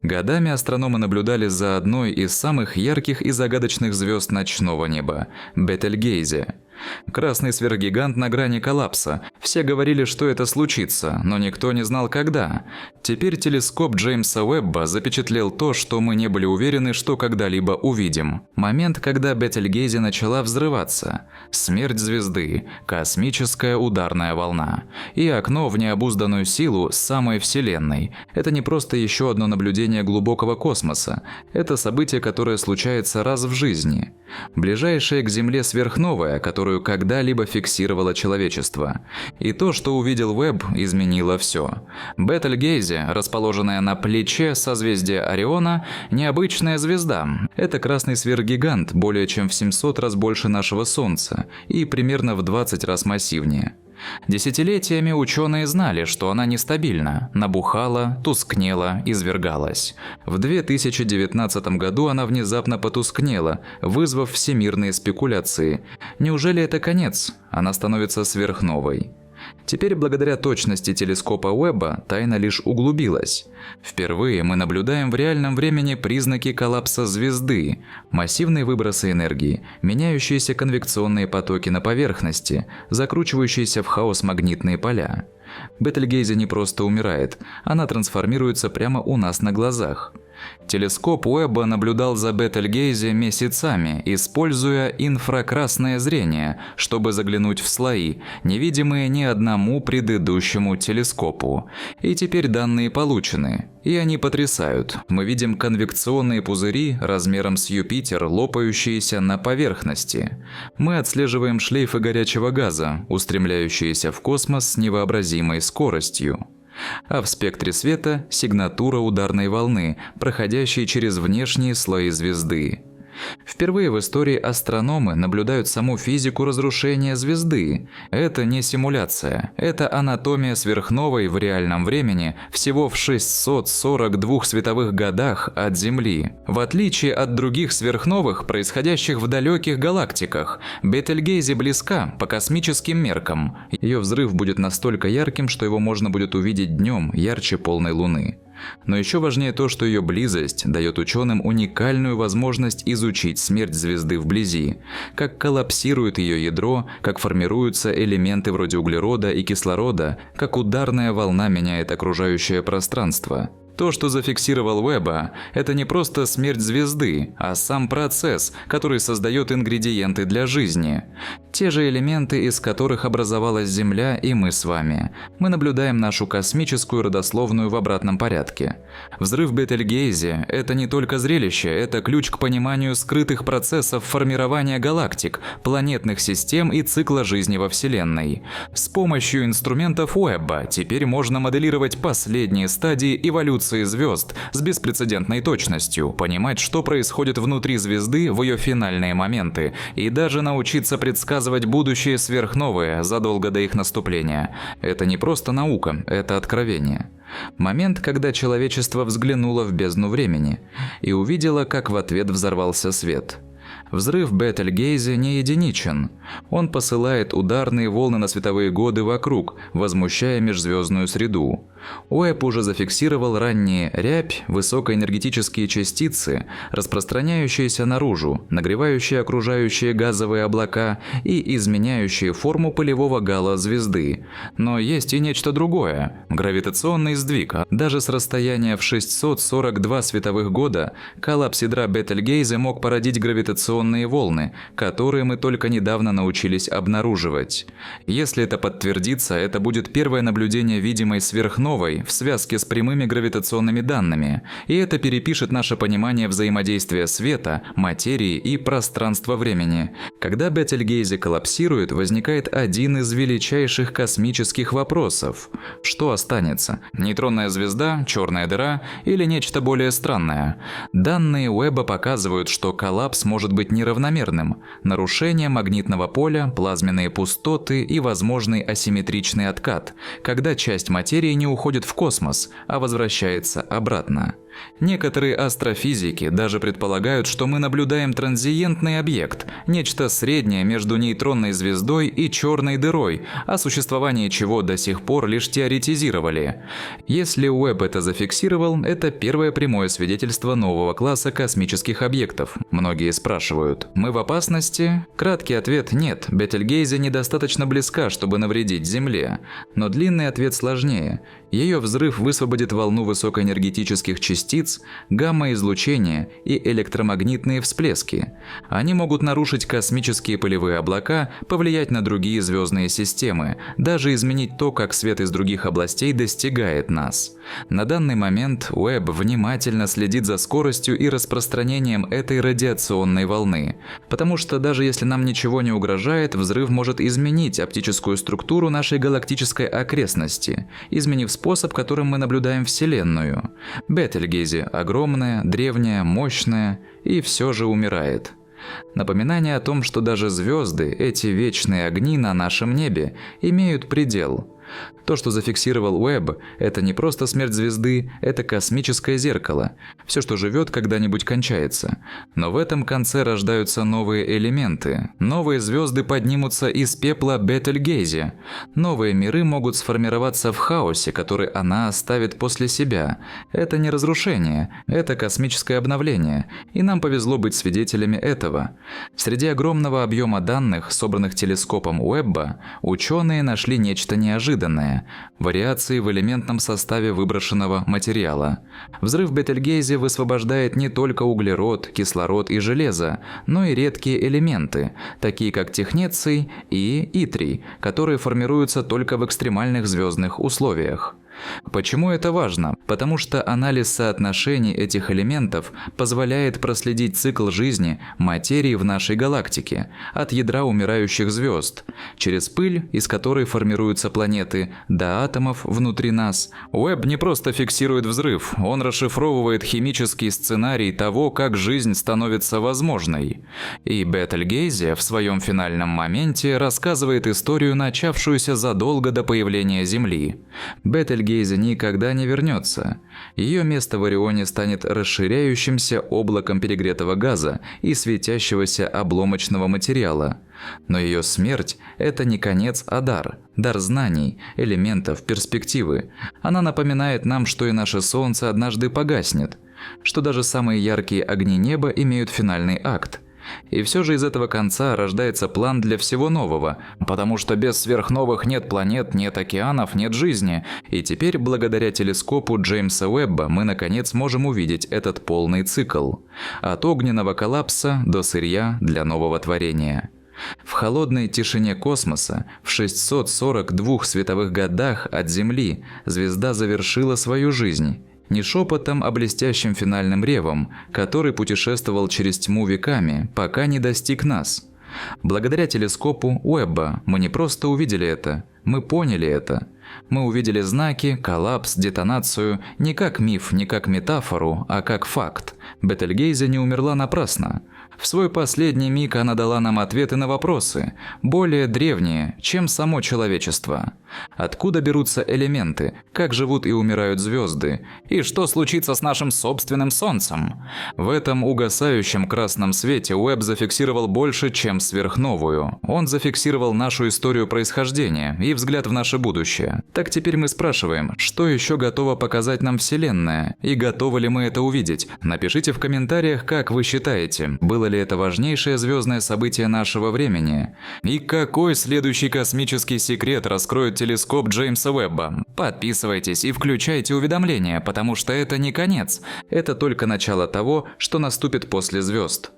Годами астрономы наблюдали за одной из самых ярких и загадочных звезд ночного неба – Бетельгейзе. Красный сверхгигант на грани коллапса. Все говорили, что это случится, но никто не знал, когда. Теперь телескоп Джеймса Уэбба запечатлел то, что мы не были уверены, что когда-либо увидим. Момент, когда Бетельгейзе начала взрываться. Смерть звезды, космическая ударная волна. И окно в необузданную силу самой Вселенной. Это не просто еще одно наблюдение глубокого космоса. Это событие, которое случается раз в жизни. Ближайшая к Земле сверхновая, которую когда-либо фиксировало человечество. И то, что увидел Уэбб, изменило все. Бетельгейзе, расположенная на плече созвездия Ориона, необычная звезда. Это красный сверхгигант, более чем в 700 раз больше нашего Солнца и примерно в 20 раз массивнее. Десятилетиями ученые знали, что она нестабильна, набухала, тускнела, извергалась. В 2019 году она внезапно потускнела, вызвав всемирные спекуляции. Неужели это конец? Она становится сверхновой. Теперь, благодаря точности телескопа Уэбба, тайна лишь углубилась. Впервые мы наблюдаем в реальном времени признаки коллапса звезды, массивные выбросы энергии, меняющиеся конвекционные потоки на поверхности, закручивающиеся в хаос магнитные поля. Бетельгейзе не просто умирает, она трансформируется прямо у нас на глазах. Телескоп Уэбба наблюдал за Бетельгейзе месяцами, используя инфракрасное зрение, чтобы заглянуть в слои, невидимые ни одному предыдущему телескопу. И теперь данные получены. И они потрясают. Мы видим конвекционные пузыри размером с Юпитер, лопающиеся на поверхности. Мы отслеживаем шлейфы горячего газа, устремляющиеся в космос с невообразимой скоростью. А в спектре света – сигнатура ударной волны, проходящей через внешние слои звезды. Впервые в истории астрономы наблюдают саму физику разрушения звезды. Это не симуляция, это анатомия сверхновой в реальном времени всего в 642 световых годах от Земли. В отличие от других сверхновых, происходящих в далеких галактиках, Бетельгейзе близка по космическим меркам. Ее взрыв будет настолько ярким, что его можно будет увидеть днем ярче полной луны. Но еще важнее то, что ее близость дает ученым уникальную возможность изучить смерть звезды вблизи, как коллапсирует ее ядро, как формируются элементы вроде углерода и кислорода, как ударная волна меняет окружающее пространство. То, что зафиксировал Уэбба, это не просто смерть звезды, а сам процесс, который создает ингредиенты для жизни. Те же элементы, из которых образовалась Земля и мы с вами. Мы наблюдаем нашу космическую родословную в обратном порядке. Взрыв Бетельгейзе – это не только зрелище, это ключ к пониманию скрытых процессов формирования галактик, планетных систем и цикла жизни во Вселенной. С помощью инструментов Уэбба теперь можно моделировать последние стадии эволюции звезд с беспрецедентной точностью, понимать, что происходит внутри звезды в ее финальные моменты, и даже научиться предсказывать будущее сверхновые задолго до их наступления. Это не просто наука, это откровение. Момент, когда человечество взглянуло в бездну времени и увидело, как в ответ взорвался свет. Взрыв Бетельгейзе не единичен. Он посылает ударные волны на световые годы вокруг, возмущая межзвездную среду. Уэбб уже зафиксировал ранние рябь, высокоэнергетические частицы, распространяющиеся наружу, нагревающие окружающие газовые облака и изменяющие форму пылевого гала звезды. Но есть и нечто другое – гравитационный сдвиг. Даже с расстояния в 642 световых года коллапс ядра Бетельгейзе мог породить гравитационные волны, которые мы только недавно научились обнаруживать. Если это подтвердится, это будет первое наблюдение видимой сверхновой в связке с прямыми гравитационными данными, и это перепишет наше понимание взаимодействия света, материи и пространства-времени. Когда Бетельгейзе коллапсирует, возникает один из величайших космических вопросов. Что останется? Нейтронная звезда, черная дыра или нечто более странное? Данные Уэбба показывают, что коллапс может быть неравномерным. Нарушение магнитного поля, плазменные пустоты и возможный асимметричный откат, когда часть материи не уходит в космос, а возвращается обратно. Некоторые астрофизики даже предполагают, что мы наблюдаем транзиентный объект, нечто среднее между нейтронной звездой и черной дырой, о существовании чего до сих пор лишь теоретизировали. Если Уэбб это зафиксировал, это первое прямое свидетельство нового класса космических объектов. Многие спрашивают: мы в опасности? Краткий ответ – нет, Бетельгейзе недостаточно близка, чтобы навредить Земле. Но длинный ответ сложнее. Ее взрыв высвободит волну высокоэнергетических частиц, гамма-излучение и электромагнитные всплески. Они могут нарушить космические пылевые облака, повлиять на другие звездные системы, даже изменить то, как свет из других областей достигает нас. На данный момент Уэбб внимательно следит за скоростью и распространением этой радиационной волны, потому что даже если нам ничего не угрожает, взрыв может изменить оптическую структуру нашей галактической окрестности, изменив способ, которым мы наблюдаем Вселенную. Бетельгейзе огромная, древняя, мощная и все же умирает. Напоминание о том, что даже звезды, эти вечные огни на нашем небе, имеют предел. То, что зафиксировал Уэбб, это не просто смерть звезды, это космическое зеркало. Все, что живет, когда-нибудь кончается. Но в этом конце рождаются новые элементы. Новые звезды поднимутся из пепла Бетельгейзе. Новые миры могут сформироваться в хаосе, который она оставит после себя. Это не разрушение, это космическое обновление. И нам повезло быть свидетелями этого. Среди огромного объема данных, собранных телескопом Уэбба, ученые нашли нечто неожиданное. Вариации в элементном составе выброшенного материала. Взрыв Бетельгейзе высвобождает не только углерод, кислород и железо, но и редкие элементы, такие как технеций и итрий, которые формируются только в экстремальных звездных условиях. Почему это важно? Потому что анализ соотношений этих элементов позволяет проследить цикл жизни материи в нашей галактике, от ядра умирающих звезд, через пыль, из которой формируются планеты, до атомов внутри нас. Уэбб не просто фиксирует взрыв, он расшифровывает химический сценарий того, как жизнь становится возможной. И Бетельгейзе в своем финальном моменте рассказывает историю, начавшуюся задолго до появления Земли. Бетельгейзе никогда не вернется. Ее место в Орионе станет расширяющимся облаком перегретого газа и светящегося обломочного материала. Но ее смерть – это не конец, а дар. Дар знаний, элементов, перспективы. Она напоминает нам, что и наше Солнце однажды погаснет. Что даже самые яркие огни неба имеют финальный акт. И все же из этого конца рождается план для всего нового, потому что без сверхновых нет планет, нет океанов, нет жизни. И теперь, благодаря телескопу Джеймса Уэбба, мы наконец можем увидеть этот полный цикл. От огненного коллапса до сырья для нового творения. В холодной тишине космоса, в 642 световых годах от Земли, звезда завершила свою жизнь. Не шепотом, а блестящим финальным ревом, который путешествовал через тьму веками, пока не достиг нас. Благодаря телескопу Уэбба мы не просто увидели это, мы поняли это. Мы увидели знаки, коллапс, детонацию не как миф, не как метафору, а как факт. Бетельгейзе не умерла напрасно. В свой последний миг она дала нам ответы на вопросы, более древние, чем само человечество. Откуда берутся элементы, как живут и умирают звезды, и что случится с нашим собственным Солнцем? В этом угасающем красном свете Уэбб зафиксировал больше, чем сверхновую. Он зафиксировал нашу историю происхождения и взгляд в наше будущее. Так теперь мы спрашиваем, что еще готова показать нам Вселенная, и готовы ли мы это увидеть? Напишите в комментариях, как вы считаете, было ли это важнейшее звездное событие нашего времени? И какой следующий космический секрет раскроет телескоп Джеймса Уэбба? Подписывайтесь и включайте уведомления, потому что это не конец. Это только начало того, что наступит после звезд.